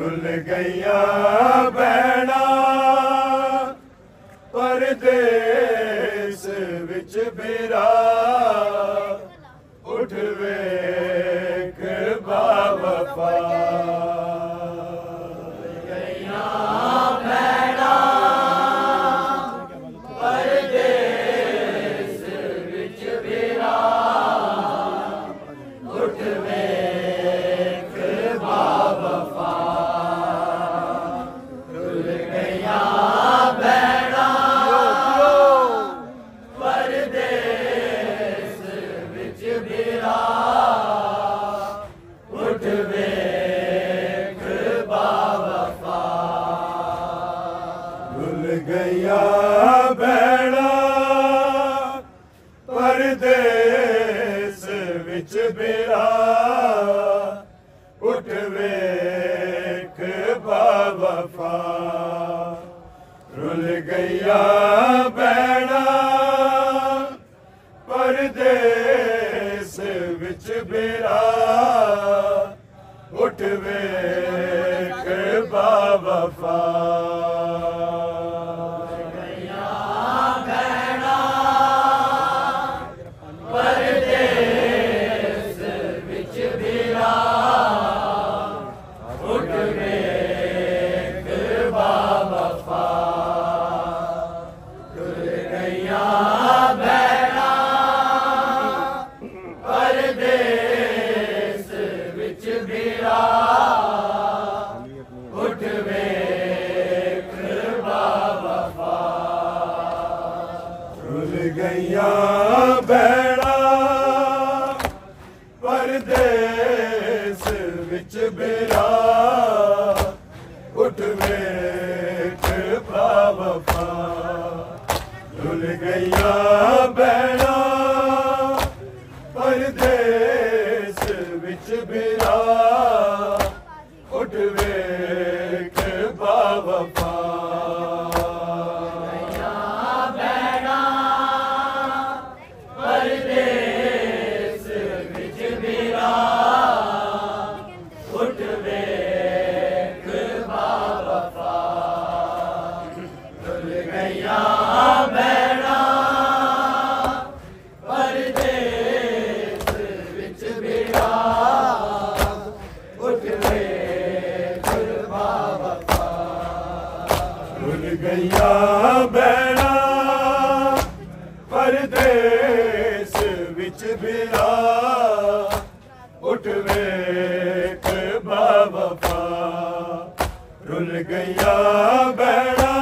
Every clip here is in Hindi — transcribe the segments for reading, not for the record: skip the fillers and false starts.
रुल गईया भैणा परदेस विच बिरा उठ वेख बावफा गईया भैणा परदेस विच बिरा उठ वेख बावफा रुल गईया भैणा परदेस विच बिरा उठ वेख बावफा रुल गईया भैणा परदेस विच बिरा उठ वेख बावफा रुल गईया भैणा परदेस विच बिरा उठ वेख बावफा गईया भैणा परदेस विच बिरा उठ वेख बावफा रुल गईया भैणा परदेस विच बिरा उठ वेख बावफा रुल गईया भैणा परदेस विच बिरा उठ वेख बावफा रुल गईया भैणा परदेस विच बिरा उठ वेख बावफा गईया भैणा परदेस विच बिरा उठ वेख बावफा रुल गईया भैणा परदेस विच बिरा उठ वेख बावफा रुल गईया भैणा परदेस विच बिरा उठ वेख बावफा रुल गईया भैणा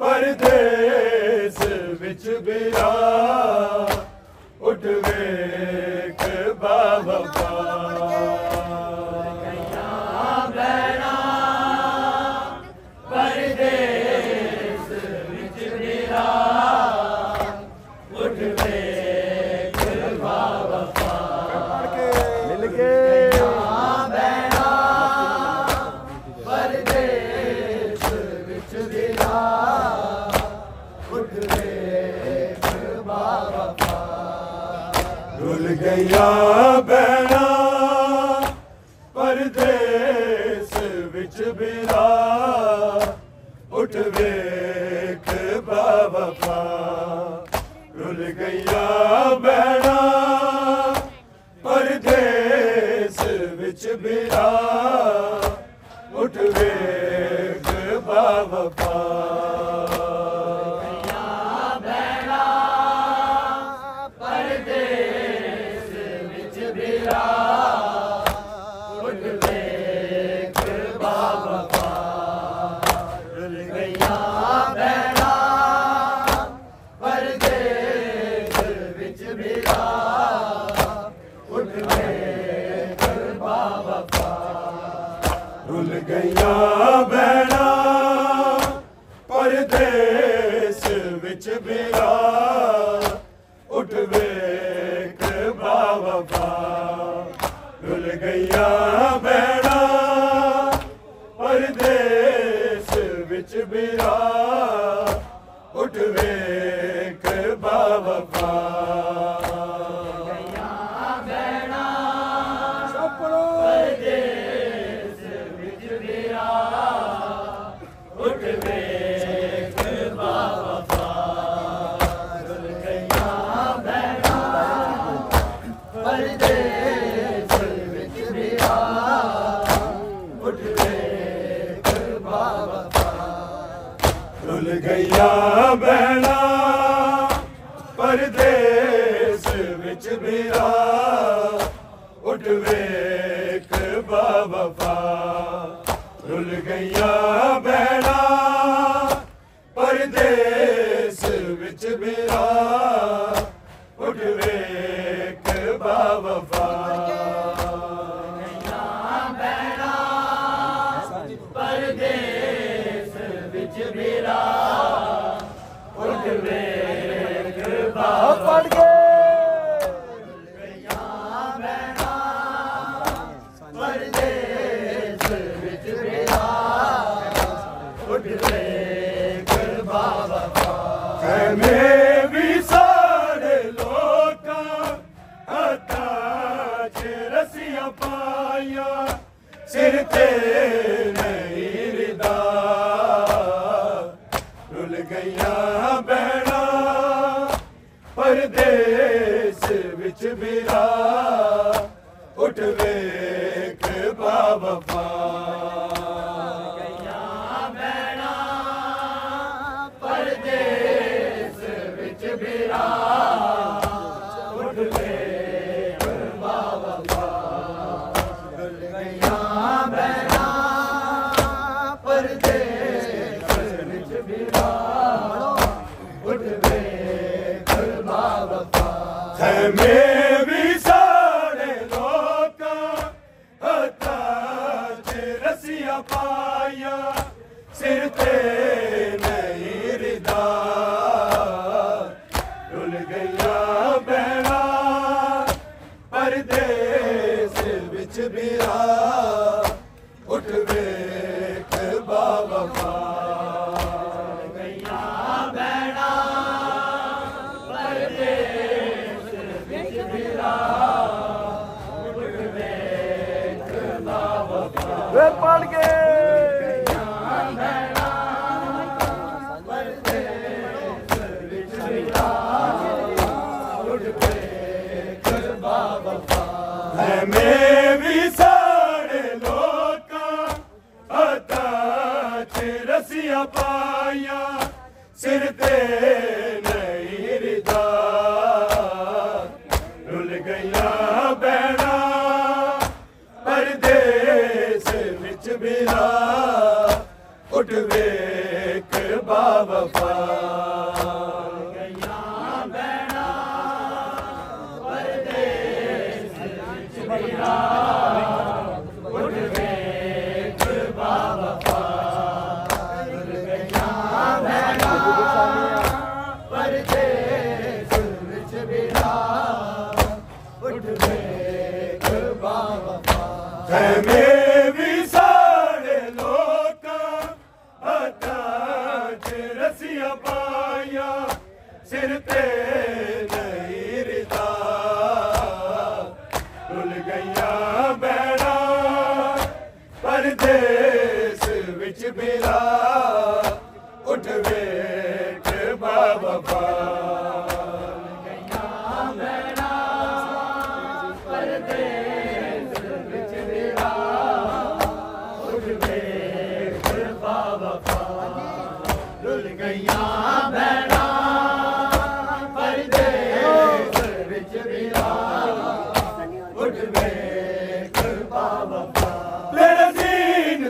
परदेस विच बिरा उठ वेख बावफा गईया भैणा परदेस विच बिरा उठ वेख बावफा गईया भैणा परदेस विच बिरा उठ वेख बावफा रुल गईया भैणा परदेस विच बिरा उठ वेख बावफा रुल गईया भैणा परदेस विच बिरा उठ वेख बावफा गईया भैणा परदेस विच बिरा उठ वेख बावफा रुल गईया भैणा परदेस विच बिरा उठ वेख बावफा रुल गईया भैणा परदेस विच बिरा उठ वेख बावफा रुल गईया भैणा परदेस विच बिरा उठ वेख बावफा गईया भैणा परदेस गईया बहना परदेस विच मेरा उठ वेख बावफा रुल गईया बहना परदेस विच मेरा उठ वेख बावफा पढ़ के मैं भी सारे लोका हथा च रसिया पाया सिर ते नहीं रिदा रुल गईया बहना परदेस विच मेरा उठ वेख बावफा मैं भी सारे लोका हथा च रसिया पाया सिर ते नहीं रिदा रुल गईया बहना परदेस विच मेरा उठ वेख बावफा पढ़ के मैं भी सारे लोका हथा च रसिया पाया सिर ते नहीं रिदा रुल गईया बहना परदेस विच मेरा उठ वेख बावफा मैं भी सारे लोका हथा च रसिया पाया सिर ते नहीं रिदा रुल गईया बहना परदेस विच मेरा उठ वेख बावफा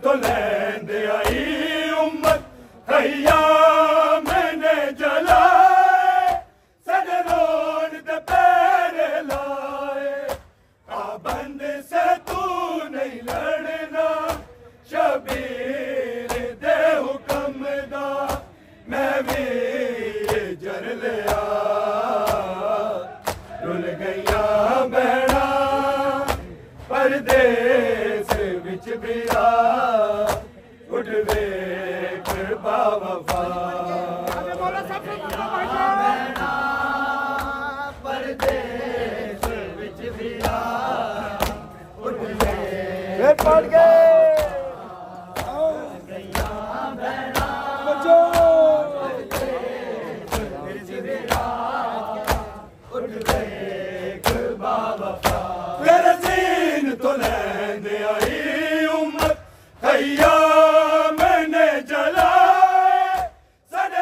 तो लैंदे आई उम्मत हैया मैंने जलाए सजरोन दे पैरे लाए पाबंद से तू नहीं लड़ना शबीर दे हुक्म दा मैं भी जर लिया रुल गईया बहना परदेस विच मेरा उठ वेख बावफा परदेस विच मेरा उठ वेख पढ़ के तो लैंदे आई उम्मत हैया मैंने जलाए सड़े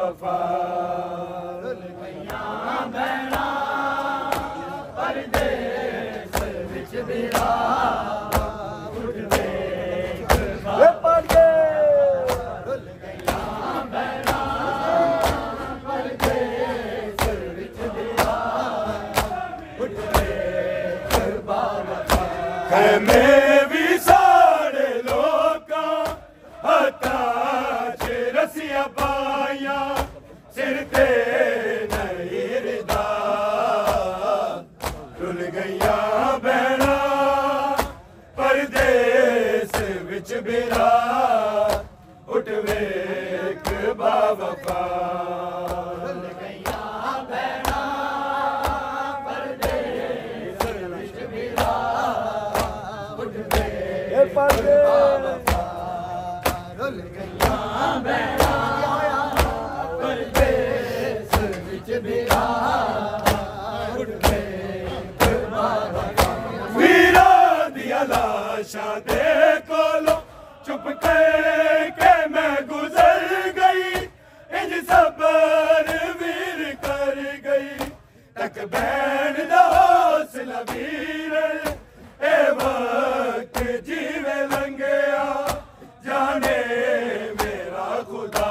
वफा रुल गईयां भैणां परदेस विच बिरा उठ वेख बाबा रुल गईयां भैणां परदेस विच बिरा उठ वेख बाबा खैमे भी साढ़े लोकां हत्थां च रस्सियां पाइयां सिर ते नहीं रिदा रुल गईयां भैणां परदेस विच बिरा उठ वेख बावफा रुल गईयां भैणां परदेस विच बिरा उठ वेख बाबा रुल गईयां भैणां परदेस विच बिरा उठ वेख बाबा वीरां दियां लाशां दे कोलों चुप के मैं गुजर गई इंज सबर वीर कर गई तक बैन दा हौसला वीर ए वक्त जीवे लंघिया जाने मेरा खुदा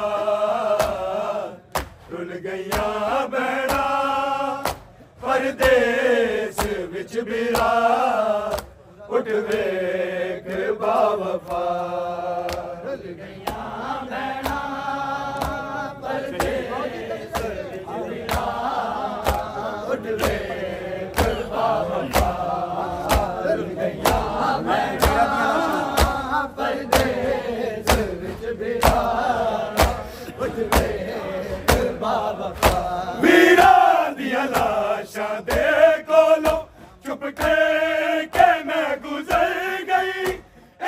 रुल गईयां भैणां परदेस विच बिरा उठ वेख बावफा रुल गईयां भैणां परदेस विच बिरा उठ वेख बाबा रुल गईयां भैणां परदेस विच बिरा उठ वेख बाबा वीरां दियां लाशां दे कोलों चुप के मैं गुजर गई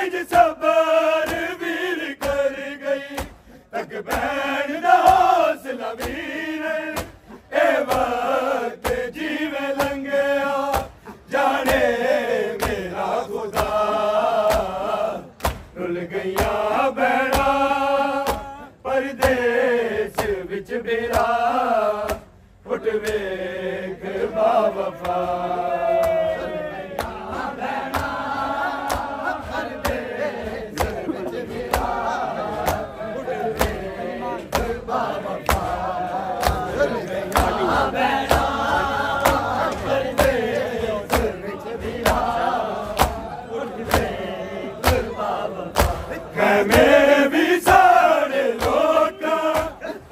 इंज सबर वीर कर गई तक बैन दा हौसला वीर ए वक्त जीवे लंघिया जाने मेरा खुदा रुल गईयां भैणां परदेस विच बिरा उठ वेख बावफा मैं भी साढ़े लोकां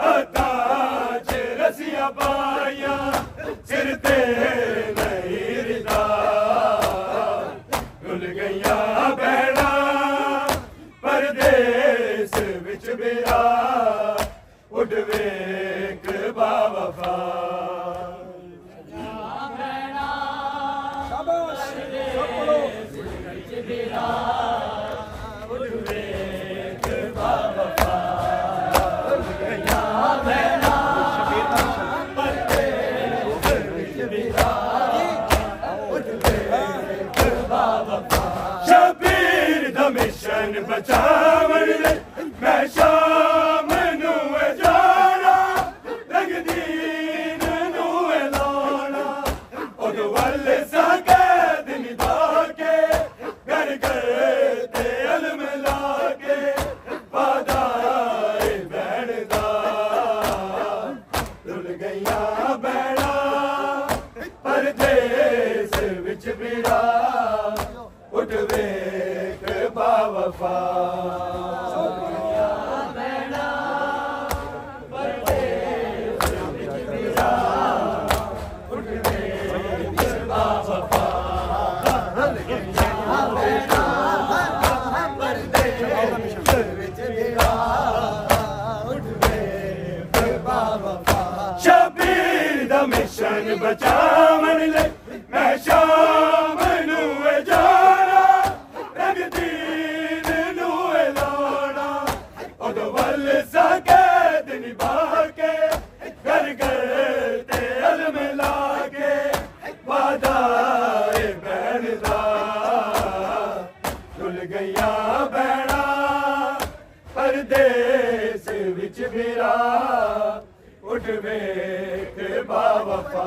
हत्थां च रस्सियां पाइयां सिर ते नहीं रिदा रुल गईयां भैणां परदेस विच बिरा उठ वेख बावफा शबीर दा मिशन बचावन मैं शाम नूं जाना रंगदीन नूं लाना उद वल सकैद निभा के घर घर ते अलम ला के वादाए बैण दा रुल गईयां भैणां परदेस विच बिरा उठ वेख बावफा शबीर दा मिशन बचावन ले मैं शाम नूं जाना रंगदीन नूं लाना उद वल सकैद निभा के घर घर ते अलम ला के वादाए बैण दा रुल गईयां भैणां परदेस विच भी बिरा उठ वेख बावफा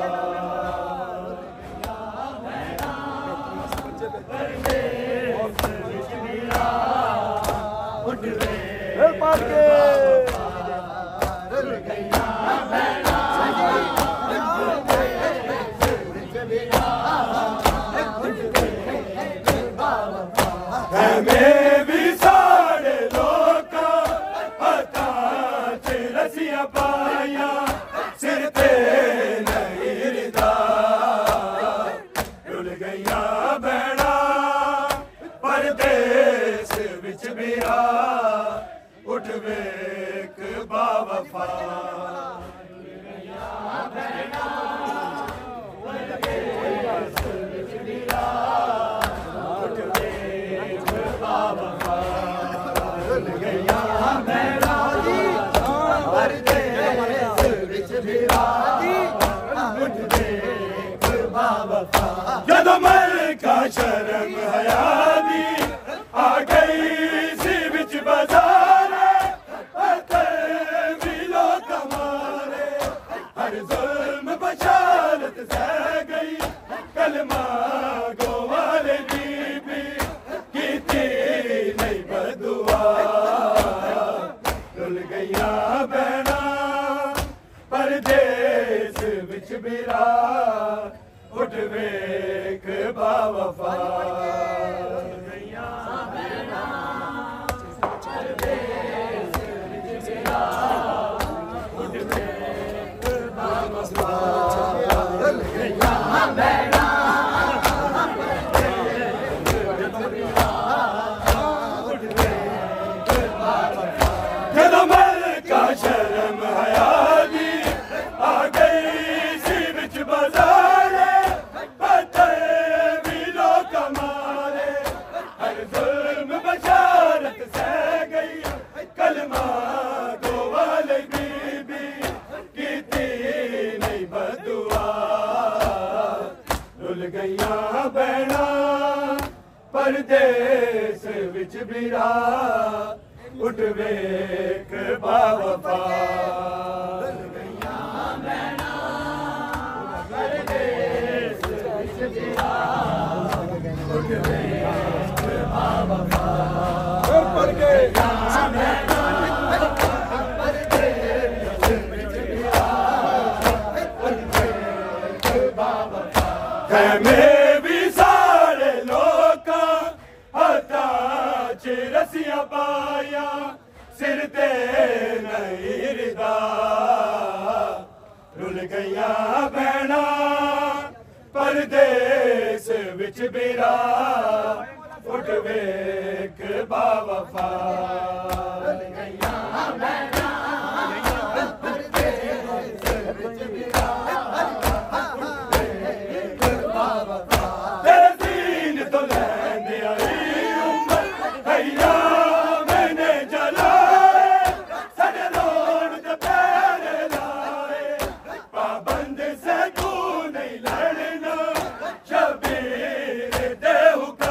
उठ हमें भी साढ़े लोका पता रसिया पाया सिर ते नहीं रिदा डुल गईया भैणा परदेस विच बिरा उठ वेख बावफा जदों मर का शर्म हयादी आ गई सी बिच बाजार मिलो कमारे हर जुल्म बशारत सह गई कलमा गो वाले बीबी की थी नहीं बदुआ डुल गईया बहना परदेस विच बिरा उठ वेख बावफा जदों मर का शर्म हयादी आ गई सी बिच बाजार मिलो कमारे हर जुल्म बशारत सह गई कलमा गो वाले बीबी की थी नहीं बदुआ डुल गईया बहना परदेस विच बिरा उठ वेख बावफा डुल गईया बहना परदेस विच बिरा उठ वेख बावफा पढ़ के में भी सारे लोका हता रसिया पाया सिर ते नहीं रिदा रुल गईया भैणा परदेस विच बिरा उठ वेख बावफा पाबंद से तू नहीं लड़ना शबीर दे हुक्म